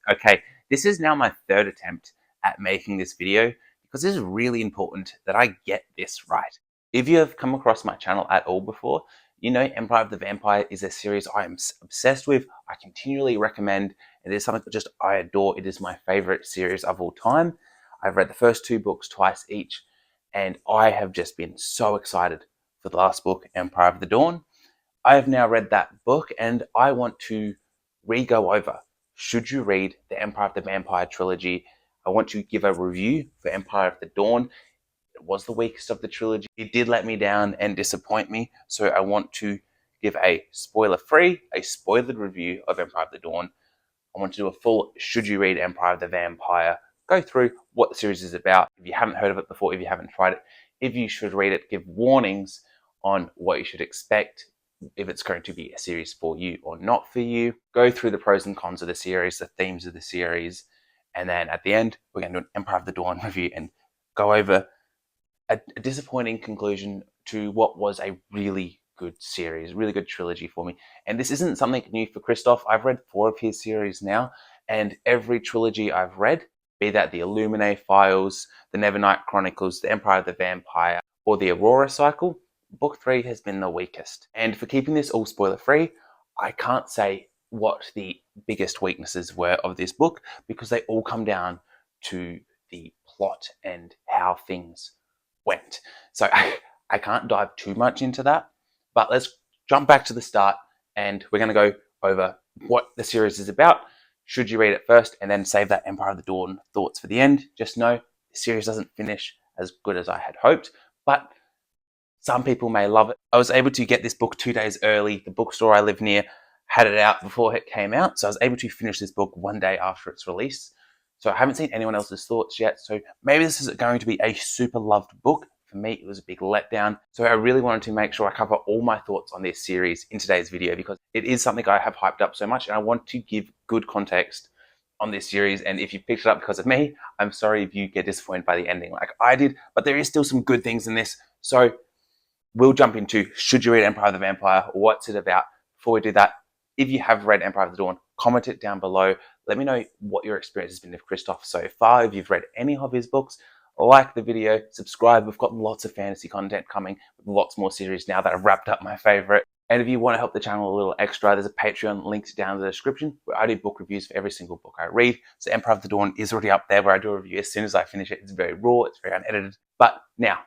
Okay, this is now my third attempt at making this video because it is really important that I get this right. If you have come across my channel at all before, you know Empire of the Vampire is a series I am obsessed with. I continually recommend. It is something that just I adore. It is my favorite series of all time. I've read the first two books twice each, and I have just been so excited for the last book, Empire of the Dawn. I have now read that book and I want to re-go over. Should you read the Empire of the Vampire trilogy? I want to give a review for Empire of the Dawn. It was the weakest of the trilogy. It did let me down and disappoint me. So I want to give a spoiler-free, a spoilered review of Empire of the Dawn. I want to do a full should you read Empire of the Vampire, go through what the series is about, if you haven't heard of it before, if you haven't tried it, if you should read it, give warnings on what you should expect, if it's going to be a series for you or not for you, go through the pros and cons of the series, the themes of the series, and then at the end, we're going to do an Empire of the Dawn review and go over a disappointing conclusion to what was a really good series, really good trilogy for me. And this isn't something new for Christoph. I've read 4 of his series now, and every trilogy I've read, be that the Illuminae Files, the Nevernight Chronicles, the Empire of the Vampire, or the Aurora Cycle, book 3 has been the weakest. And for keeping this all spoiler free, I can't say what the biggest weaknesses were of this book because they all come down to the plot and how things went. So I can't dive too much into that, but let's jump back to the start and we're going to go over what the series is about. Should you read it first and then save that Empire of the Dawn thoughts for the end? Just know the series doesn't finish as good as I had hoped, but some people may love it. I was able to get this book 2 days early. The bookstore I live near had it out before it came out, so I was able to finish this book 1 day after its release. So I haven't seen anyone else's thoughts yet, so maybe this is going to be a super loved book. For me, it was a big letdown. So I really wanted to make sure I cover all my thoughts on this series in today's video because it is something I have hyped up so much and I want to give good context on this series. And if you picked it up because of me, I'm sorry if you get disappointed by the ending like I did, but there is still some good things in this. So we'll jump into should you read Empire of the Vampire? What's it about? Before we do that, if you have read Empire of the Dawn, comment it down below. Let me know what your experience has been with Christoph so far. If you've read any of his books, like the video, subscribe. We've got lots of fantasy content coming, lots more series now that I've wrapped up my favorite. And if you want to help the channel a little extra, there's a Patreon linked down in the description where I do book reviews for every single book I read. So Empire of the Dawn is already up there where I do a review as soon as I finish it. It's very raw, it's very unedited. But now,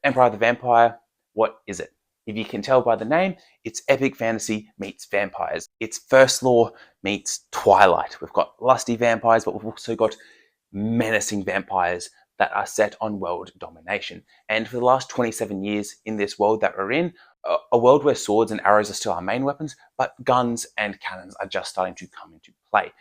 Empire of the Vampire, what is it? If you can tell by the name, it's epic fantasy meets vampires. It's First Law meets Twilight. We've got lusty vampires, but we've also got menacing vampires that are set on world domination. And for the last 27 years in this world that we're in, a world where swords and arrows are still our main weapons, but guns and cannons are just starting to come into play.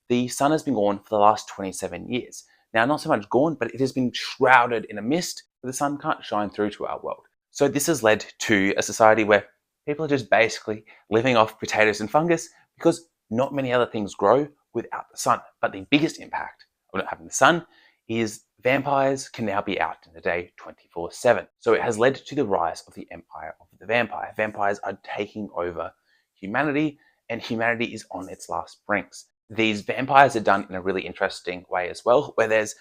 The sun has been gone for the last 27 years. Now, not so much gone, but it has been shrouded in a mist where the sun can't shine through to our world. So this has led to a society where people are just basically living off potatoes and fungus because not many other things grow without the sun. But the biggest impact of not having the sun is vampires can now be out in the day 24/7. So it has led to the rise of the Empire of the Vampire. Vampires are taking over humanity and humanity is on its last brinks. These vampires are done in a really interesting way as well, where there's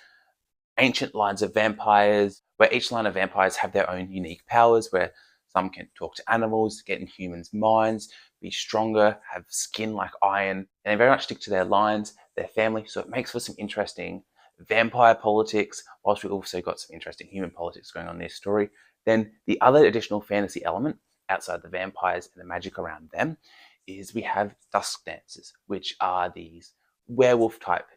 ancient lines of vampires, where each line of vampires have their own unique powers, where some can talk to animals, get in humans' minds, be stronger, have skin like iron, and they very much stick to their lines, their family, so it makes for some interesting vampire politics, whilst we also got some interesting human politics going on in this story. Then the other additional fantasy element, outside the vampires and the magic around them, is we have dusk dancers, which are these werewolf-type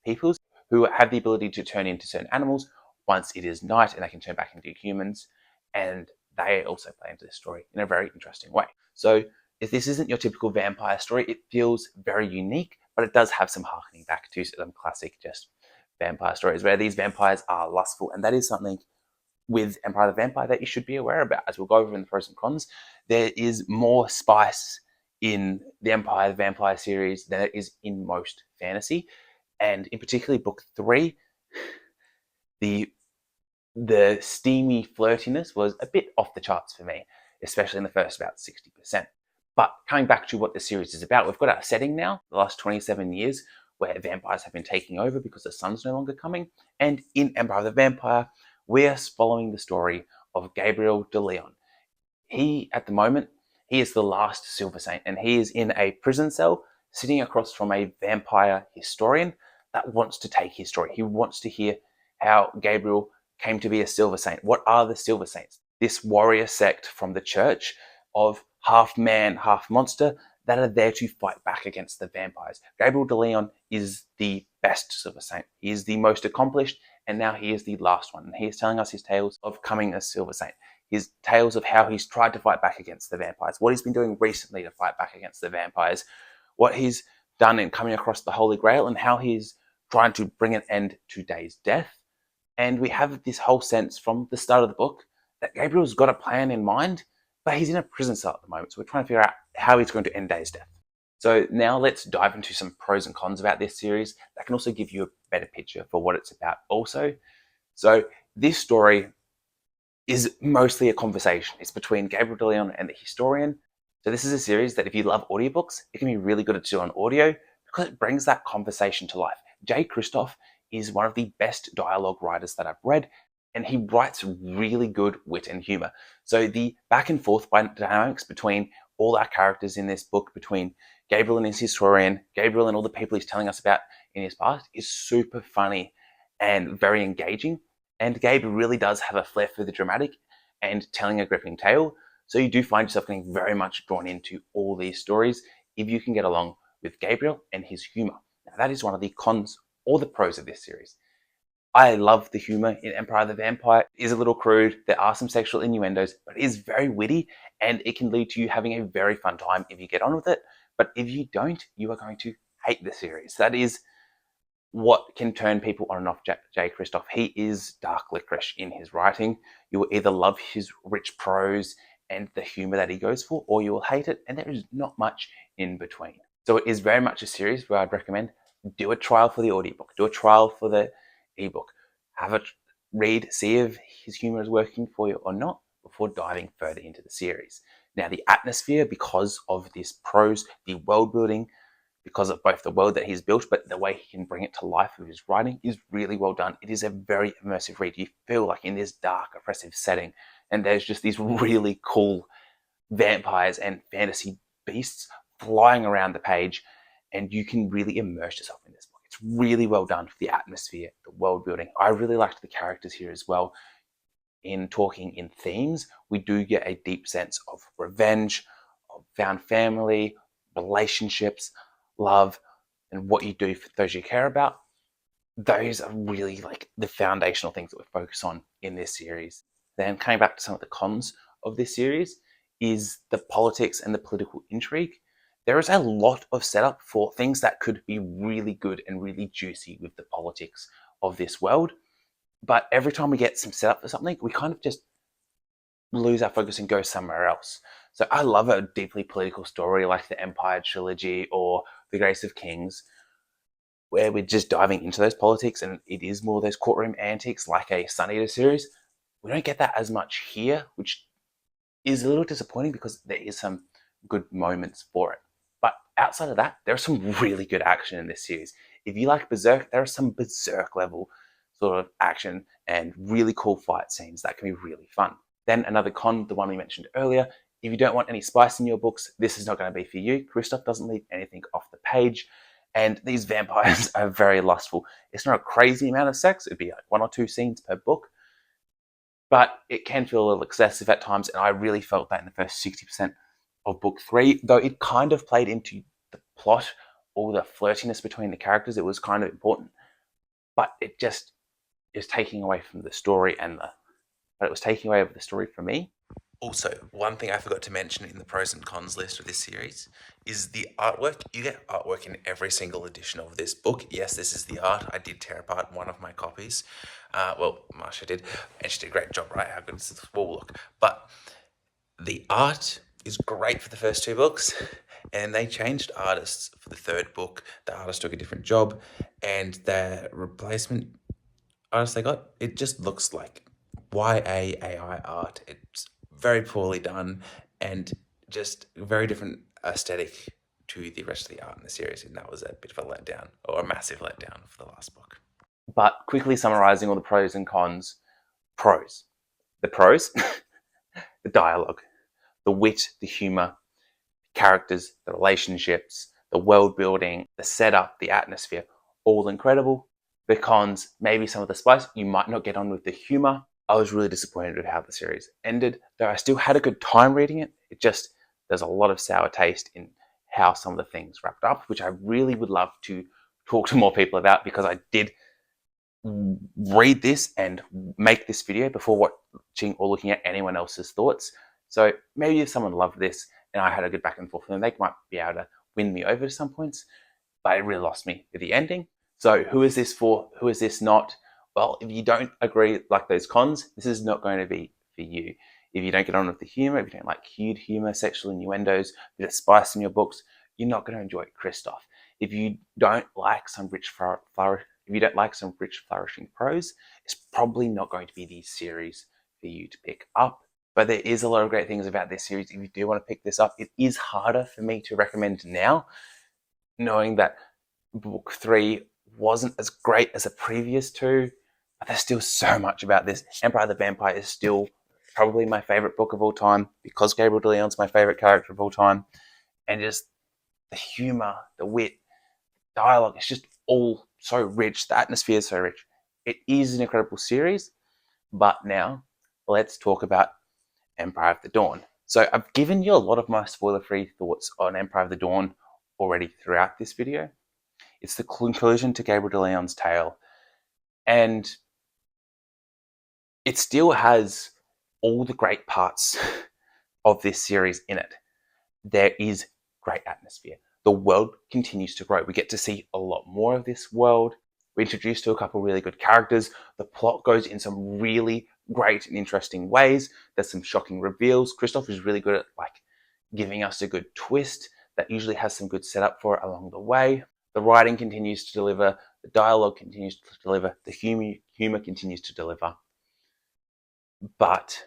peoples who have the ability to turn into certain animals once it is night and they can turn back into humans. And they also play into this story in a very interesting way. So if this isn't your typical vampire story, it feels very unique, but it does have some harkening back to some classic just vampire stories where these vampires are lustful. And that is something with Empire of the Vampire that you should be aware about. As we'll go over in the pros and cons, there is more spice in the Empire of the Vampire series than there is in most fantasy. And in particularly book 3, the steamy flirtiness was a bit off the charts for me, especially in the first about 60%. But coming back to what the series is about, we've got our setting now, the last 27 years. where vampires have been taking over because the sun's no longer coming. And in Empire of the Vampire, we're following the story of Gabriel de Leon. He, at the moment, he is the last Silver Saint, and he is in a prison cell sitting across from a vampire historian that wants to take his story. He wants to hear how Gabriel came to be a Silver Saint. What are the Silver Saints? This warrior sect from the church of half man, half monster that are there to fight back against the vampires. Gabriel de Leon is the best Silver Saint. He is the most accomplished, and now he is the last one. And he is telling us his tales of coming as Silver Saint, his tales of how he's tried to fight back against the vampires, what he's been doing recently to fight back against the vampires, what he's done in coming across the Holy Grail, and how he's trying to bring an end to Day's death. And we have this whole sense from the start of the book that Gabriel's got a plan in mind, but he's in a prison cell at the moment. So we're trying to figure out how he's going to end Day's death. So now let's dive into some pros and cons about this series that can also give you a better picture for what it's about also. So this story is mostly a conversation. It's between Gabriel de Leon and the historian. So this is a series that if you love audiobooks, it can be really good to do on audio because it brings that conversation to life. Jay Kristoff is one of the best dialogue writers that I've read, and he writes really good wit and humor. So the back and forth dynamics between all our characters in this book, between Gabriel and his historian, Gabriel and all the people he's telling us about in his past, is super funny and very engaging. And Gabe really does have a flair for the dramatic and telling a gripping tale. So you do find yourself getting very much drawn into all these stories if you can get along with Gabriel and his humor. Now, that is one of the cons or the pros of this series. I love the humor in Empire of the Vampire. It is a little crude. There are some sexual innuendos, but it is very witty and it can lead to you having a very fun time if you get on with it. But if you don't, you are going to hate the series. That is what can turn people on and off Jay Kristoff. He is dark licorice in his writing. You will either love his rich prose and the humor that he goes for, or you will hate it, and there is not much in between. So it is very much a series where I'd recommend do a trial for the audiobook, do a trial for the ebook, have a read, see if his humor is working for you or not before diving further into the series. Now, the atmosphere, because of this prose, the world building, because of both the world that he's built, but the way he can bring it to life with his writing is really well done. It is a very immersive read. You feel like in this dark, oppressive setting, and there's just these really cool vampires and fantasy beasts flying around the page, and you can really immerse yourself in this book. It's really well done for the atmosphere, the world building. I really liked the characters here as well. In talking in themes, we do get a deep sense of revenge, of found family, relationships, love, and what you do for those you care about. Those are really like the foundational things that we focus on in this series. Then coming back to some of the cons of this series is the politics and the political intrigue. There is a lot of setup for things that could be really good and really juicy with the politics of this world. But every time we get some setup for something, we kind of just lose our focus and go somewhere else. So I love a deeply political story like the Empire trilogy or The Grace of Kings, where we're just diving into those politics and it is more those courtroom antics like a Sun Eater series. We don't get that as much here, which is a little disappointing because there is some good moments for it. But outside of that, there's some really good action in this series. If you like Berserk, there are some Berserk level sort of action and really cool fight scenes that can be really fun. Then another con, the one we mentioned earlier, if you don't want any spice in your books, this is not going to be for you. Kristoff doesn't leave anything off the page, and these vampires are very lustful. It's not a crazy amount of sex. It'd be like 1 or 2 scenes per book, but it can feel a little excessive at times, and I really felt that in the first 60% of book 3, though it kind of played into the plot or the flirtiness between the characters. It was kind of important, but it just is taking away from the story but it was taking away the story for me. Also, one thing I forgot to mention in the pros and cons list of this series is the artwork. You get artwork in every single edition of this book. Yes, this is the art. I did tear apart one of my copies. Well, Marsha did, and she did a great job, right? How good does this wall look? But the art is great for the first 2 books, and they changed artists for the 3rd book. The artist took a different job, and the replacement artist they got, it just looks like YA AI art. It's very poorly done and just very different aesthetic to the rest of the art in the series, and that was a bit of a letdown, or a massive letdown for the last book. But quickly summarizing all the pros and cons. Pros. The pros, the dialogue, the wit, the humor, characters, the relationships, the world building, the setup, the atmosphere, all incredible. The cons, maybe some of the spice, you might not get on with the humor. I was really disappointed with how the series ended, though I still had a good time reading it. There's a lot of sour taste in how some of the things wrapped up, which I really would love to talk to more people about, because I did read this and make this video before watching or looking at anyone else's thoughts. So maybe if someone loved this and I had a good back and forth with them, they might be able to win me over to some points, but it really lost me with the ending. So who is this for? Who is this not? Well, if you don't agree like those cons, this is not going to be for you. If you don't get on with the humor, if you don't like cute humor, sexual innuendos, a bit of spice in your books, you're not going to enjoy Kristoff. If you don't like some rich flourishing prose, it's probably not going to be the series for you to pick up. But there is a lot of great things about this series. If you do want to pick this up, it is harder for me to recommend now, knowing that book 3 wasn't as great as the previous 2, but there's still so much about this. Empire of the Vampire is still probably my favorite book of all time, because Gabriel de Leon's my favorite character of all time, and just the humor, the wit, dialogue, it's just all so rich. The atmosphere is so rich. It is an incredible series, but now let's talk about Empire of the Dawn. So I've given you a lot of my spoiler-free thoughts on Empire of the Dawn already throughout this video. It's the conclusion to Gabriel de Leon's tale, and it still has all the great parts of this series in it. There is great atmosphere. The world continues to grow. We get to see a lot more of this world. We're introduced to a couple really good characters. The plot goes in some really great and interesting ways. There's some shocking reveals. Kristoff is really good at giving us a good twist that usually has some good setup for it along the way. The writing continues to deliver. The dialogue continues to deliver. The humor continues to deliver. But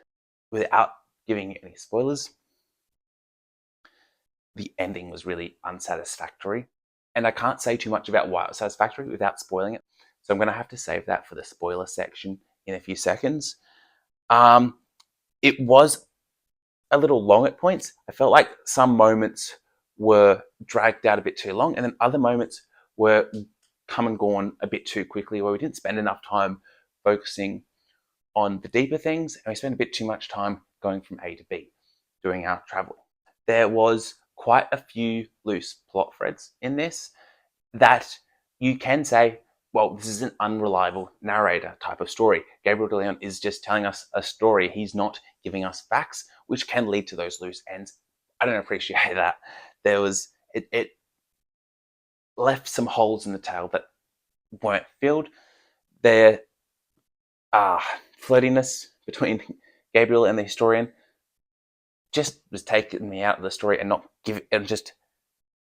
without giving you any spoilers, the ending was really unsatisfactory. And I can't say too much about why it was satisfactory without spoiling it. So I'm going to have to save that for the spoiler section in a few seconds. It was a little long at points. I felt like some moments were dragged out a bit too long, and then other moments were come and gone a bit too quickly, where we didn't spend enough time focusing on the deeper things, and we spent a bit too much time going from A to B, doing our travel. There was quite a few loose plot threads in this that you can say, well, this is an unreliable narrator type of story. Gabriel de Leon is just telling us a story. He's not giving us facts, which can lead to those loose ends. I don't appreciate that. It left some holes in the tale that weren't filled. There flirtiness between Gabriel and the historian just was taking me out of the story and just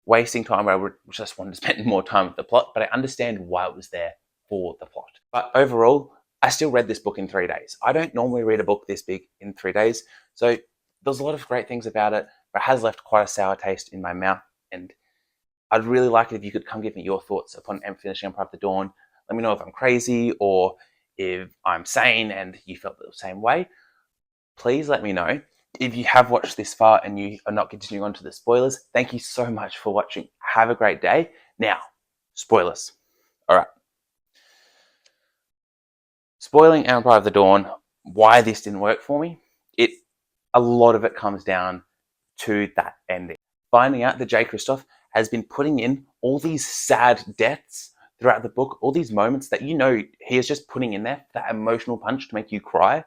wasting time where I just wanted to spend more time with the plot, but I understand why it was there for the plot. But overall, I still read this book in 3 days. I don't normally read a book this big in 3 days, so there's a lot of great things about it, but it has left quite a sour taste in my mouth, and I'd really like it if you could come give me your thoughts upon finishing Empire of the Dawn. Let me know if I'm crazy or if I'm sane and you felt the same way. Please let me know. If you have watched this far and you are not continuing on to the spoilers, thank you so much for watching. Have a great day. Now, spoilers. All right. Spoiling Empire of the Dawn, why this didn't work for me, a lot of it comes down to that ending. Finding out that J. Kristoff has been putting in all these sad deaths throughout the book, all these moments that he is just putting in there, that emotional punch to make you cry,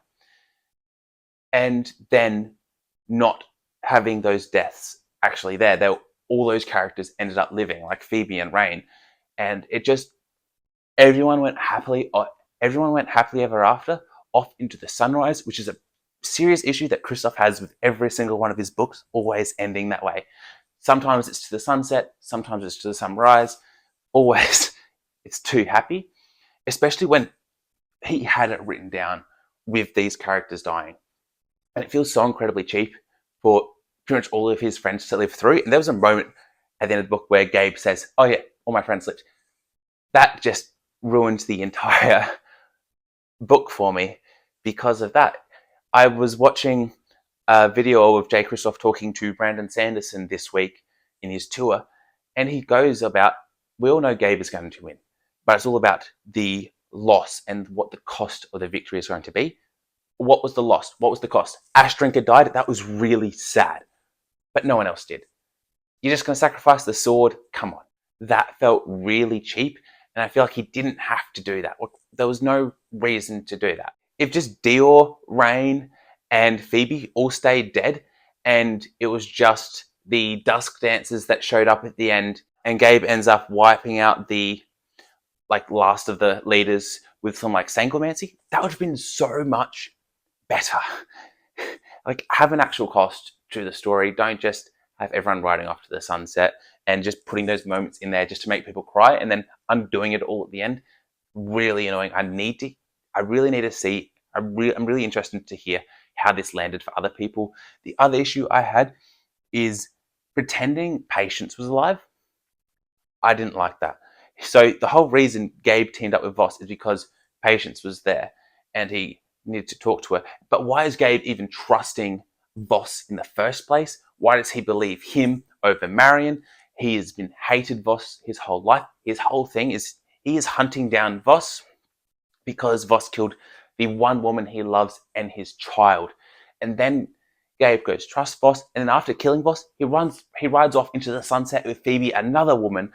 and then not having those deaths actually there. All those characters ended up living, like Phoebe and Rain, and everyone went happily ever after, off into the sunrise, which is a serious issue that Kristoff has with every single one of his books, always ending that way. Sometimes it's to the sunset, sometimes it's to the sunrise, always it's too happy, especially when he had it written down with these characters dying. And it feels so incredibly cheap for pretty much all of his friends to live through. And there was a moment at the end of the book where Gabe says, "Oh yeah, all my friends slipped." That just ruined the entire book for me because of that. I was watching a video of Jay Kristoff talking to Brandon Sanderson this week in his tour, and he goes about, we all know Gabe is going to win, but it's all about the loss and what the cost of the victory is going to be. What was the loss? What was the cost? Ash Drinker died. That was really sad, but no one else did. You're just going to sacrifice the sword? Come on. That felt really cheap, and I feel like he didn't have to do that. There was no reason to do that. If just Dior, Rain, and Phoebe all stayed dead, and it was just the Dusk Dancers that showed up at the end, and Gabe ends up wiping out the last of the leaders with some Sangomancy, that would have been so much better. Have an actual cost to the story. Don't just have everyone riding off to the sunset and just putting those moments in there just to make people cry and then undoing it all at the end. Really annoying. I really need to see. I'm really interested to hear how this landed for other people. The other issue I had is pretending Patience was alive. I didn't like that. So the whole reason Gabe teamed up with Voss is because Patience was there and he needed to talk to her. But why is Gabe even trusting Voss in the first place? Why does he believe him over Marion? He has been hated Voss his whole life. His whole thing is he is hunting down Voss because Voss killed the one woman he loves and his child. And then Gabe goes, trust Voss. And then after killing Voss, he rides off into the sunset with Phoebe, another woman,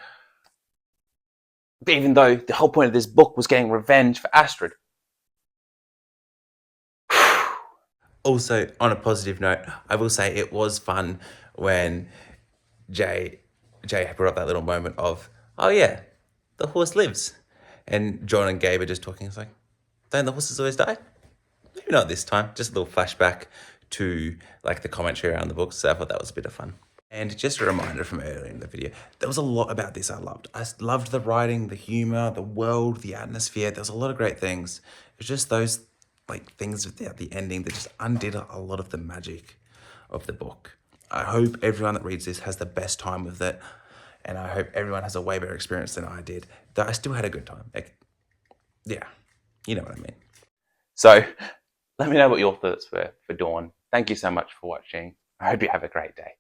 even though the whole point of this book was getting revenge for Astrid. Also, on a positive note, I will say it was fun when Jay brought up that little moment of, oh yeah, the horse lives. And John and Gabe are just talking. It's like, don't the horses always die? Maybe not this time. Just a little flashback to the commentary around the book. So I thought that was a bit of fun. And just a reminder from earlier in the video, there was a lot about this I loved. I loved the writing, the humor, the world, the atmosphere. There was a lot of great things. It was just those things at the ending that just undid a lot of the magic of the book. I hope everyone that reads this has the best time with it, and I hope everyone has a way better experience than I did. Though I still had a good time. Yeah, you know what I mean. So let me know what your thoughts were for Dawn. Thank you so much for watching. I hope you have a great day.